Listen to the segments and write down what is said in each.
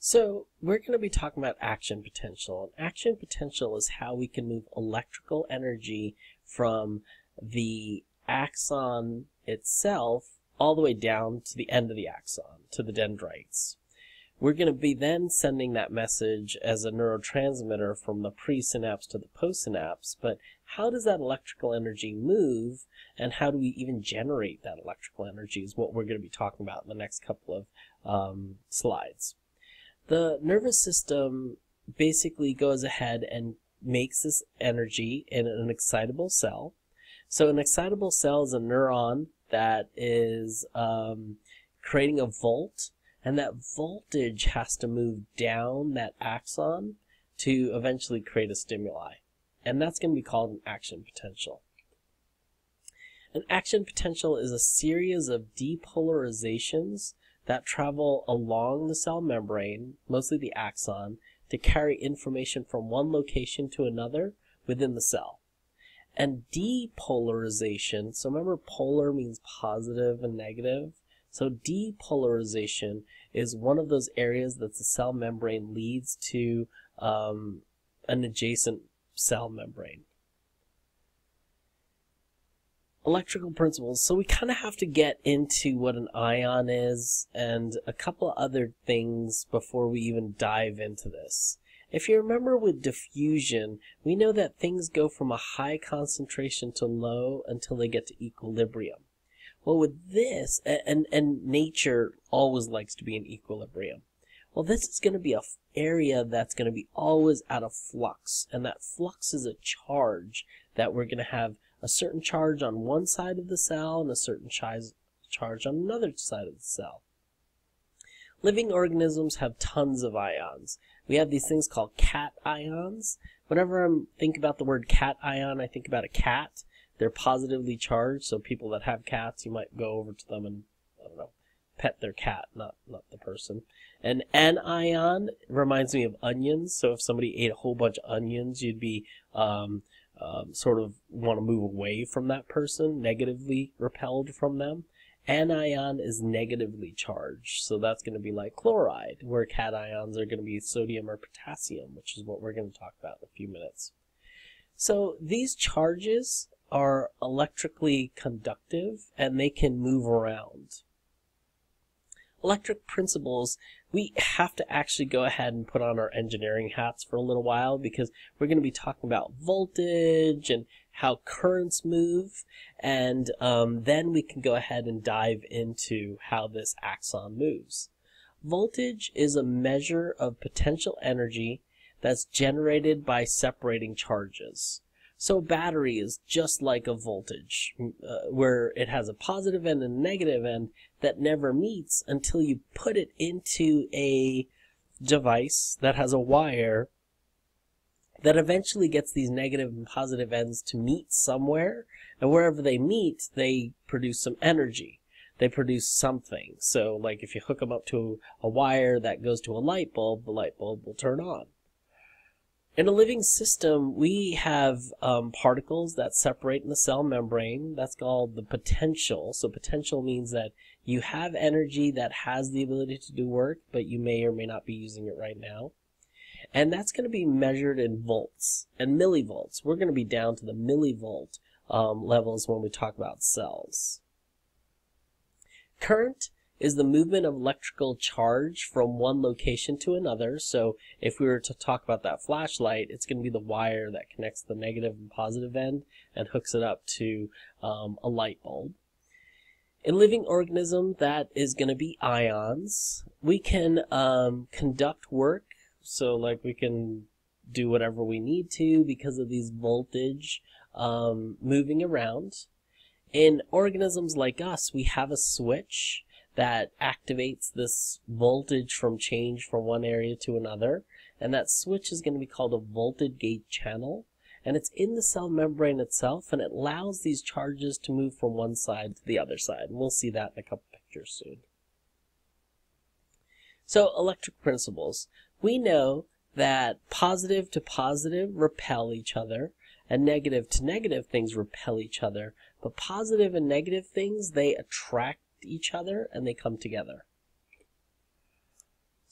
So we're going to be talking about action potential. And action potential is how we can move electrical energy from the axon itself all the way down to the end of the axon, to the dendrites. We're going to be then sending that message as a neurotransmitter from the presynapse to the postsynapse, but how does that electrical energy move, and how do we even generate that electrical energy is what we're going to be talking about in the next couple of slides. The nervous system basically goes ahead and makes this energy in an excitable cell. So an excitable cell is a neuron that is creating a volt, and that voltage has to move down that axon to eventually create a stimuli. And that's going to be called an action potential. An action potential is a series of depolarizations that travel along the cell membrane, mostly the axon, to carry information from one location to another within the cell. And depolarization, so remember polar means positive and negative, so depolarization is one of those areas that the cell membrane leads to an adjacent cell membrane. Electrical principles. So we kind of have to get into what an ion is and a couple of other things before we even dive into this. If you remember with diffusion, we know that things go from a high concentration to low until they get to equilibrium. Well, with this, and nature always likes to be in equilibrium. Well, this is going to be an area that's going to be always out of flux, and that flux is a charge that we're going to have a certain charge on one side of the cell and a certain charge on another side of the cell. Living organisms have tons of ions. We have these things called cations. Whenever I think about the word cation, I think about a cat. They're positively charged, so people that have cats, you might go over to them and, I don't know, pet their cat, not the person. And an anion reminds me of onions, so if somebody ate a whole bunch of onions, you'd be sort of want to move away from that person, negatively repelled from them. Anion is negatively charged, so that's going to be like chloride, where cations are going to be sodium or potassium, which is what we're going to talk about in a few minutes. So these charges are electrically conductive, and they can move around. Electric principles, we have to actually go ahead and put on our engineering hats for a little while, because we're going to be talking about voltage and how currents move, and then we can go ahead and dive into how this axon moves. Voltage is a measure of potential energy that's generated by separating charges. So a battery is just like a voltage, where it has a positive end and a negative end that never meets until you put it into a device that has a wire that eventually gets these negative and positive ends to meet somewhere, and wherever they meet, they produce some energy. They produce something. So like if you hook them up to a wire that goes to a light bulb, the light bulb will turn on. In a living system, we have particles that separate in the cell membrane. That's called the potential. So potential means that you have energy that has the ability to do work, but you may or may not be using it right now. And that's going to be measured in volts and millivolts. We're going to be down to the millivolt levels when we talk about cells. Current is the movement of electrical charge from one location to another. So if we were to talk about that flashlight, it's going to be the wire that connects the negative and positive end and hooks it up to a light bulb. In living organism, that is going to be ions. We can conduct work, so like we can do whatever we need to because of these voltage moving around. In organisms like us, we have a switch that activates this voltage from change from one area to another, and that switch is going to be called a voltage gate channel, and it's in the cell membrane itself, and it allows these charges to move from one side to the other side, and we'll see that in a couple pictures soon. So electric principles. We know that positive to positive repel each other, and negative to negative things repel each other, but positive and negative things, they attract each other and they come together.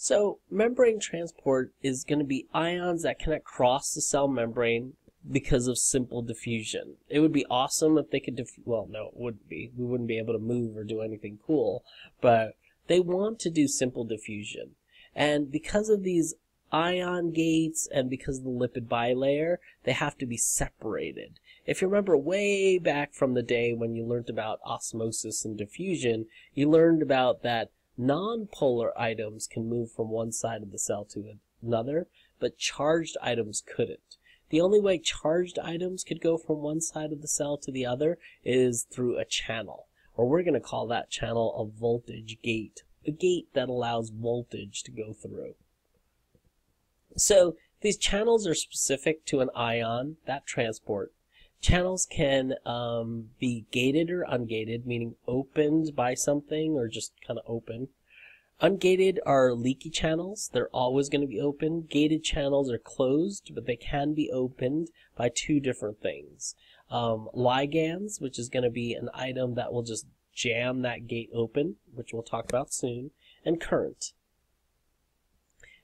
So membrane transport is going to be ions that cannot cross the cell membrane because of simple diffusion. It would be awesome if they could well, no, it wouldn't be. We wouldn't be able to move or do anything cool, but they want to do simple diffusion. And because of these ion gates and because of the lipid bilayer, they have to be separated. If you remember way back from the day when you learned about osmosis and diffusion, you learned about that nonpolar items can move from one side of the cell to another, but charged items couldn't. The only way charged items could go from one side of the cell to the other is through a channel, or we're going to call that channel a voltage gate, a gate that allows voltage to go through. So these channels are specific to an ion that transport. Channels can be gated or ungated, meaning opened by something or just kind of open. Ungated are leaky channels. They're always going to be open. Gated channels are closed, but they can be opened by two different things. Ligands, which is going to be an item that will just jam that gate open, which we'll talk about soon, and current.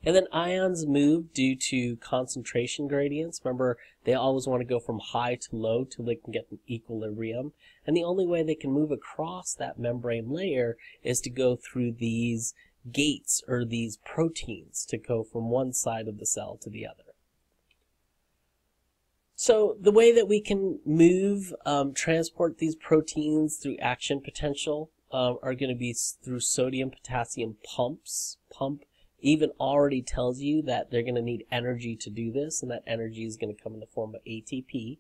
And then ions move due to concentration gradients. Remember, they always want to go from high to low till they can get an equilibrium. And the only way they can move across that membrane layer is to go through these gates or these proteins to go from one side of the cell to the other. So the way that we can move, transport these proteins through action potential are going to be through sodium-potassium pumps. Pump even already tells you that they're going to need energy to do this, and that energy is going to come in the form of ATP.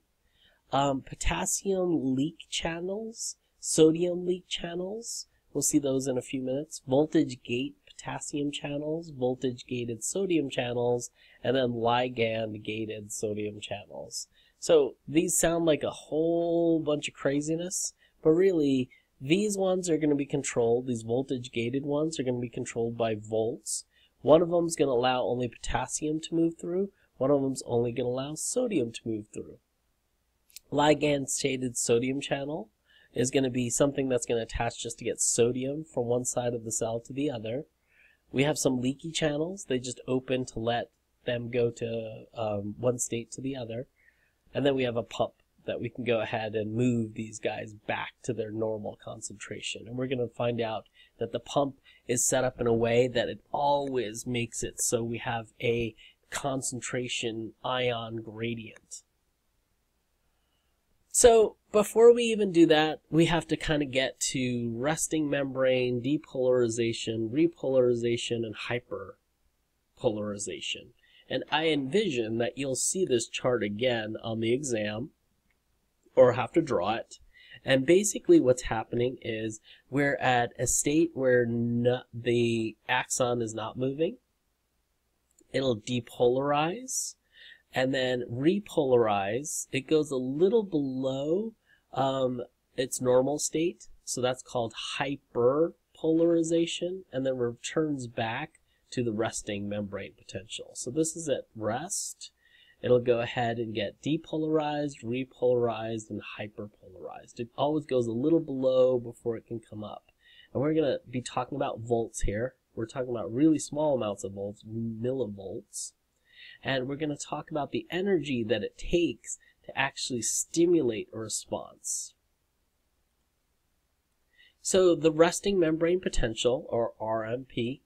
Potassium leak channels, sodium leak channels, we'll see those in a few minutes. Voltage gate potassium channels, voltage gated sodium channels, and then ligand gated sodium channels. So these sound like a whole bunch of craziness, but really these ones are going to be controlled, these voltage gated ones are going to be controlled by volts. One of them is going to allow only potassium to move through. One of them is only going to allow sodium to move through. Ligand-gated sodium channel is going to be something that's going to attach just to get sodium from one side of the cell to the other. We have some leaky channels. They just open to let them go to one state to the other. And then we have a pump that we can go ahead and move these guys back to their normal concentration. And we're going to find out that the pump is set up in a way that it always makes it so we have a concentration ion gradient. So before we even do that, we have to kind of get to resting membrane, depolarization, repolarization, and hyperpolarization. And I envision that you'll see this chart again on the exam, or have to draw it. And basically what's happening is we're at a state where the axon is not moving. It'll depolarize and then repolarize. It goes a little below its normal state, so that's called hyperpolarization, and then returns back to the resting membrane potential. So this is at rest. It'll go ahead and get depolarized, repolarized, and hyperpolarized. It always goes a little below before it can come up. And we're going to be talking about volts here. We're talking about really small amounts of volts, millivolts. And we're going to talk about the energy that it takes to actually stimulate a response. So the resting membrane potential, or RMP,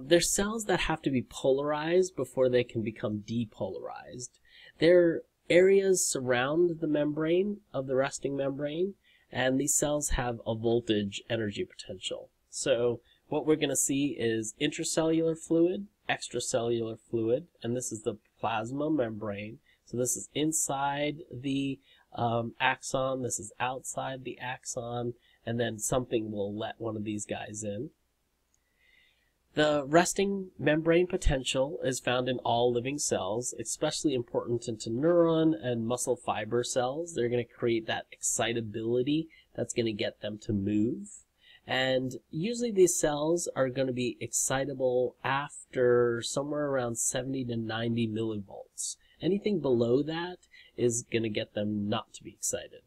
there's cells that have to be polarized before they can become depolarized. Their areas surround the membrane of the resting membrane, and these cells have a voltage energy potential. So what we're going to see is intracellular fluid, extracellular fluid, and this is the plasma membrane. So this is inside the axon, this is outside the axon, and then something will let one of these guys in. The resting membrane potential is found in all living cells, especially important into neuron and muscle fiber cells. They're going to create that excitability that's going to get them to move. And usually these cells are going to be excitable after somewhere around 70 to 90 millivolts. Anything below that is going to get them not to be excited.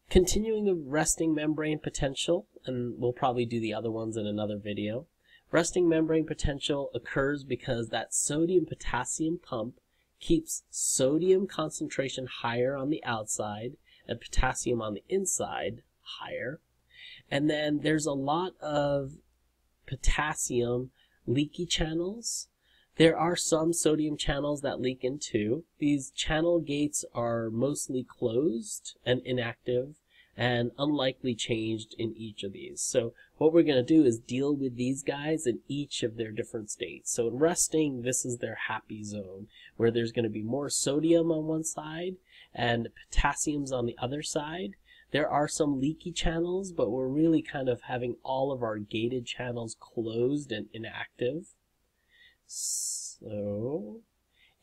Continuing the resting membrane potential, and we'll probably do the other ones in another video. Resting membrane potential occurs because that sodium-potassium pump keeps sodium concentration higher on the outside and potassium on the inside higher. And then there's a lot of potassium leaky channels. There are some sodium channels that leak in too. These channel gates are mostly closed and inactive and unlikely changed in each of these. So what we're going to do is deal with these guys in each of their different states. So in resting, this is their happy zone, where there's going to be more sodium on one side and potassium's on the other side. There are some leaky channels, but we're really kind of having all of our gated channels closed and inactive. So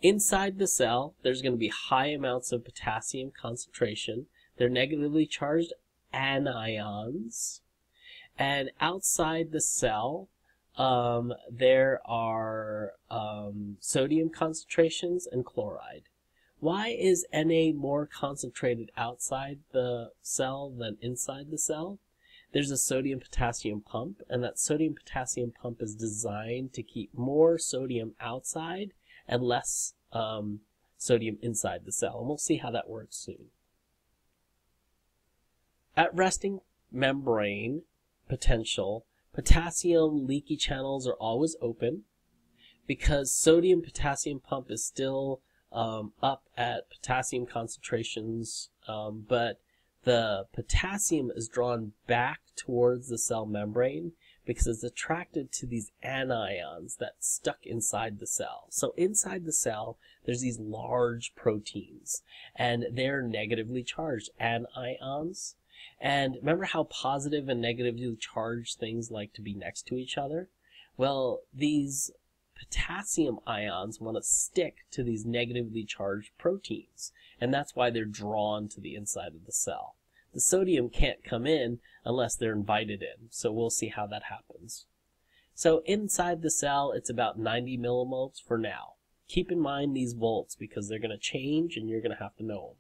inside the cell, there's going to be high amounts of potassium concentration. They're negatively charged anions. And outside the cell, there are sodium concentrations and chloride. Why is Na more concentrated outside the cell than inside the cell? There's a sodium-potassium pump, and that sodium-potassium pump is designed to keep more sodium outside and less sodium inside the cell. And we'll see how that works soon. At resting membrane potential, potassium leaky channels are always open because sodium-potassium pump is still up at potassium concentrations, but the potassium is drawn back towards the cell membrane because it's attracted to these anions that stuck inside the cell. So inside the cell, there's these large proteins, and they're negatively charged anions. And remember how positive and negatively charged things like to be next to each other? Well, these potassium ions want to stick to these negatively charged proteins, and that's why they're drawn to the inside of the cell. The sodium can't come in unless they're invited in, so we'll see how that happens. So inside the cell, it's about 90 millimoles for now. Keep in mind these volts because they're going to change and you're going to have to know them.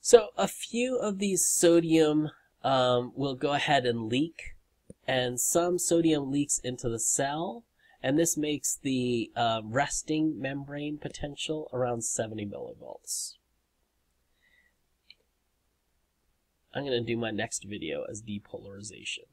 So a few of these sodium will go ahead and leak, and some sodium leaks into the cell, and this makes the resting membrane potential around 70 millivolts. I'm going to do my next video as depolarization.